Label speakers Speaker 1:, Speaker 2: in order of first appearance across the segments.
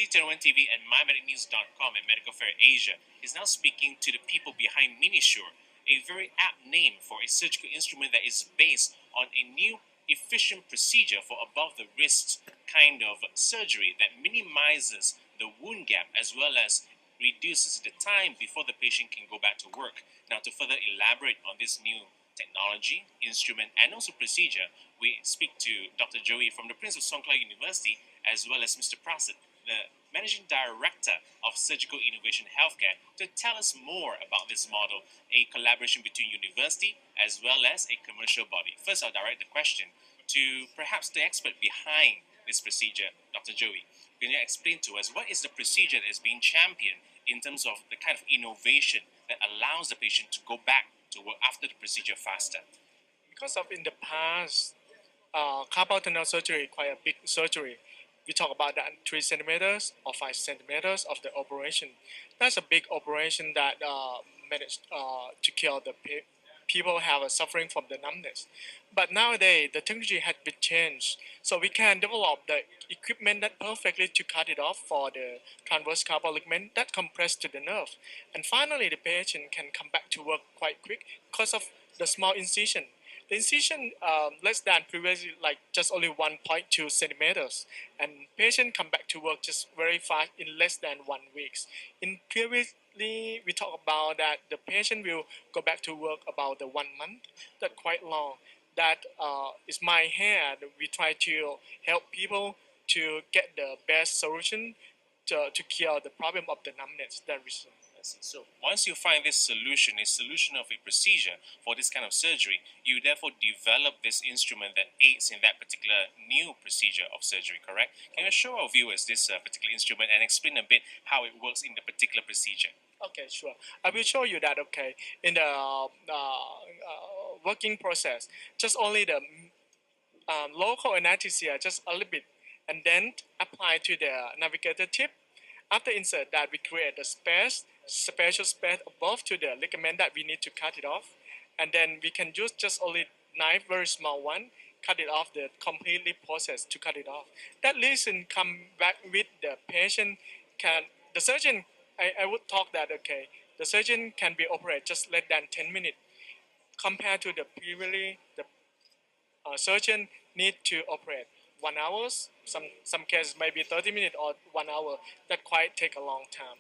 Speaker 1: CTN1 TV and MyMedicNews.com at Medical Fair Asia is now speaking to the people behind MiniSURE, a very apt name for a surgical instrument that is based on a new efficient procedure for above the wrist kind of surgery that minimizes the wound gap as well as reduces the time before the patient can go back to work. Now, to further elaborate on this new technology, instrument, and also procedure, we speak to Dr. Joey from the Prince of Songkhla University, as well as Mr. Prasit, the Managing Director of Surgical Innovation Healthcare, to tell us more about this model, a collaboration between university as well as a commercial body. First, I'll direct the question to perhaps the expert behind this procedure, Dr. Joey. Can you explain to us what is the procedure that is being championed in terms of the kind of innovation that allows the patient to go back to work after the procedure faster?
Speaker 2: Because of in the past, carpal tunnel surgery quite a big surgery. We talk about that 3 centimeters or 5 centimeters of the operation. That's a big operation that managed to cure the people have a suffering from the numbness. But nowadays the technology has been changed, so we can develop the equipment that perfectly to cut it off for the transverse carpal ligament that compress to the nerve, and finally the patient can come back to work quite quick because of the small incision. The incision less than previously, like just only 1.2 centimeters, and patient come back to work just very fast in less than 1 week. In previously, we talk about that the patient will go back to work about the 1 month. That's quite long. That is my hand. We try to help people to get the best solution to cure the problem of the numbness. That reason.
Speaker 1: So once you find this solution, a solution of a procedure for this kind of surgery, you therefore develop this instrument that aids in that particular new procedure of surgery, correct? Can you show our viewers this particular instrument and explain a bit how it works in the particular procedure?
Speaker 2: Okay, sure. I will show you that. Okay, in the working process, just only the local anesthesia, just a little bit, and then apply to the navigator tip. After insert that, we create a special space above to the ligament that we need to cut it off, and then we can use just only knife, very small one, cut it off the completely process to cut it off. That lesion come back with the patient can, the surgeon, I would talk that, okay, the surgeon can be operated just less than 10 minutes compared to the previously, the surgeon need to operate 1 hour, some cases maybe 30 minutes or 1 hour. That quite take a long time.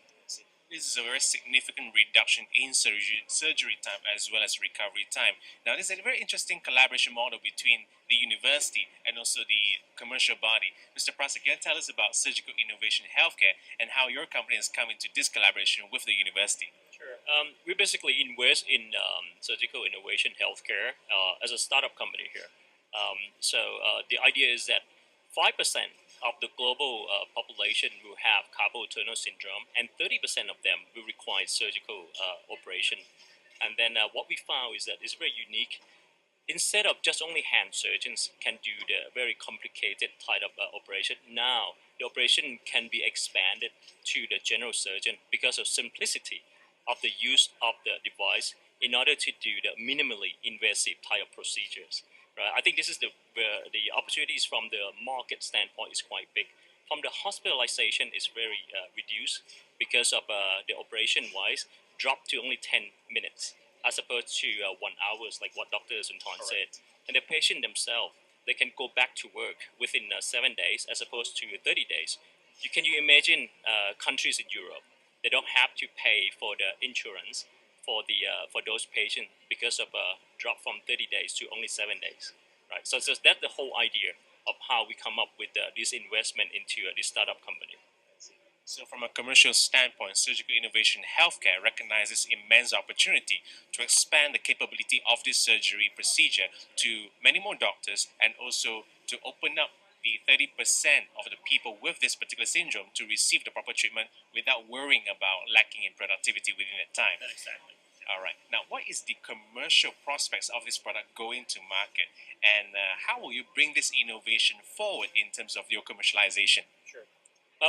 Speaker 1: This is a very significant reduction in surgery time as well as recovery time. Now, this is a very interesting collaboration model between the university and also the commercial body. Mr. Prasit, can you tell us about Surgical Innovation Healthcare and how your company has come into this collaboration with the university?
Speaker 3: Sure. We basically invest in Surgical Innovation Healthcare as a startup company here. The idea is that 5% of the global population will have carpal tunnel syndrome, and 30% of them will require surgical operation. And then what we found is that it's very unique. Instead of just only hand surgeons can do the very complicated type of operation, now the operation can be expanded to the general surgeon because of simplicity of the use of the device in order to do the minimally invasive type of procedures. Right? I think this is the opportunities from the market standpoint is quite big. From the hospitalization is very reduced because of the operation wise dropped to only 10 minutes as opposed to 1 hour, like what Dr. Suntan said. And the patient themselves, they can go back to work within 7 days as opposed to 30 days. Can you imagine countries in Europe, they don't have to pay for the insurance for those patients because of a drop from 30 days to only 7 days, right? So that's the whole idea of how we come up with this investment into this startup company.
Speaker 1: So from a commercial standpoint, Surgical Innovation Healthcare recognizes immense opportunity to expand the capability of this surgery procedure to many more doctors and also to open up the 30% of the people with this particular syndrome to receive the proper treatment without worrying about lacking in productivity within that time.
Speaker 3: Exactly.
Speaker 1: All right. Now, what is the commercial prospects of this product going to market, and how will you bring this innovation forward in terms of your commercialization?
Speaker 3: Sure.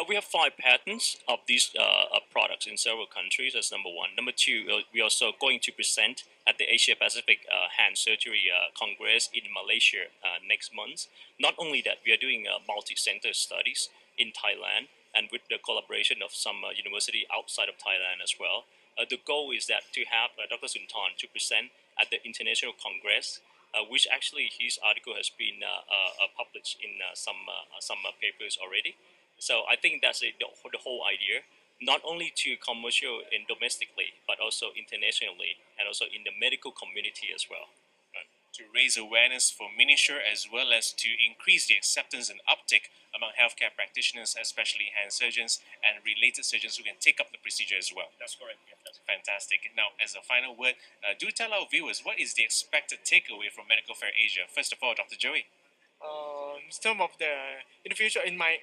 Speaker 3: We have 5 patents of these products in several countries. That's number one. Number two, we are also going to present at the Asia Pacific Hand Surgery Congress in Malaysia next month. Not only that, we are doing multi-center studies in Thailand and with the collaboration of some university outside of Thailand as well. The goal is that to have Dr. Suntan to present at the International Congress, which actually his article has been published in some papers already. So I think that's the whole idea, not only to commercial and domestically, but also internationally, and also in the medical community as well.
Speaker 1: To raise awareness for MiniSURE as well as to increase the acceptance and uptake among healthcare practitioners, especially hand surgeons and related surgeons who can take up the procedure as well.
Speaker 3: That's correct. Yeah, that's
Speaker 1: Fantastic. Now, as a final word, do tell our viewers what is the expected takeaway from Medical Fair Asia. First of all, Dr. Joey.
Speaker 2: Some of in the future, in my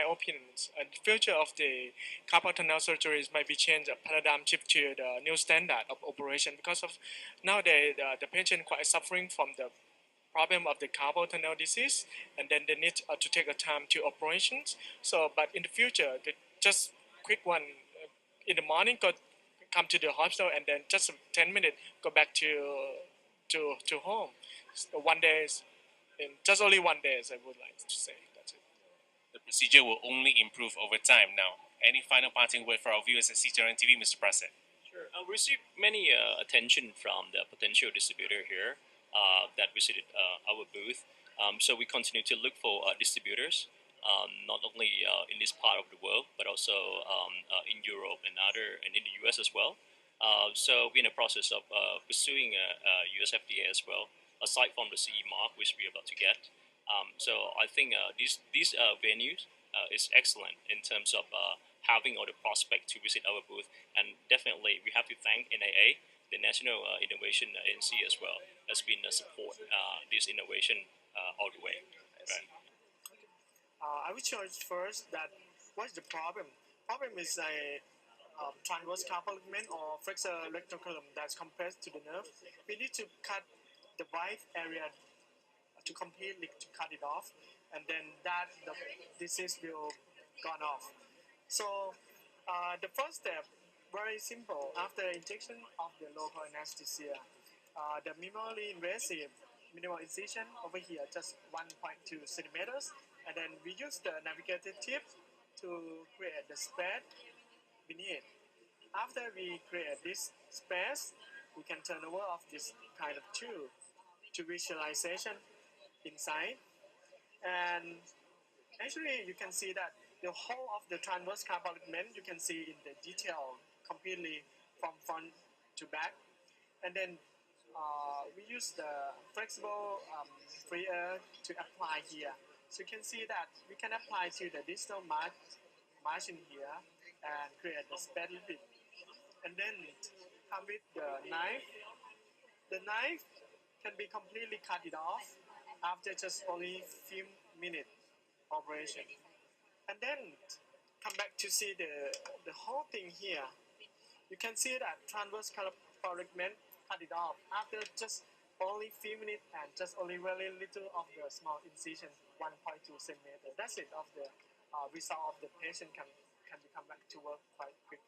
Speaker 2: opinion, the future of the carpal tunnel surgeries might be change a paradigm shift to the new standard of operation because of nowadays the patient quite suffering from the problem of the carpal tunnel disease, and then they need to take a time to operations. So, but in the future, just quick one in the morning, come to the hospital, and then just 10 minutes go back to home. So 1 day. In just only 1 day, as I would like to say. That's it.
Speaker 1: The procedure will only improve over time. Now, any final parting word for our viewers at CTRN TV, Mr. Prasad?
Speaker 3: Sure. We received many attention from the potential distributor here that visited our booth. So we continue to look for distributors, not only in this part of the world, but also in Europe and in the US as well. So we're in the process of pursuing US FDA as well, aside from the CE mark, which we're about to get. So I think these venues is excellent in terms of having all the prospect to visit our booth, and definitely we have to thank NIA, the National Innovation Agency as well, has been support this innovation all the way. Right.
Speaker 2: I will choose first that what's the problem? Problem is a transverse carpal ligament or flexor retinaculum that's compressed to the nerve. We need to cut the right area to completely to cut it off, and then the disease will gone off. So the first step, very simple. After injection of the local anesthesia, the minimally invasive minimal incision over here, just 1.2 centimeters, and then we use the navigator tip to create the space beneath. After we create this space, we can turn over of this kind of tube to visualization inside, and actually you can see that the whole of the transverse carpal ligament you can see in the detail completely from front to back, and then we use the flexible free air to apply here. So you can see that we can apply to the distal margin here and create the space limit, and then come with the knife. The knife can be completely cut it off after just only few minutes operation, and then come back to see the whole thing here. You can see that transverse carpal ligament cut it off after just only few minutes and just only very little of the small incision, 1.2 centimeters. That's it of the result of the patient can come back to work quite quick.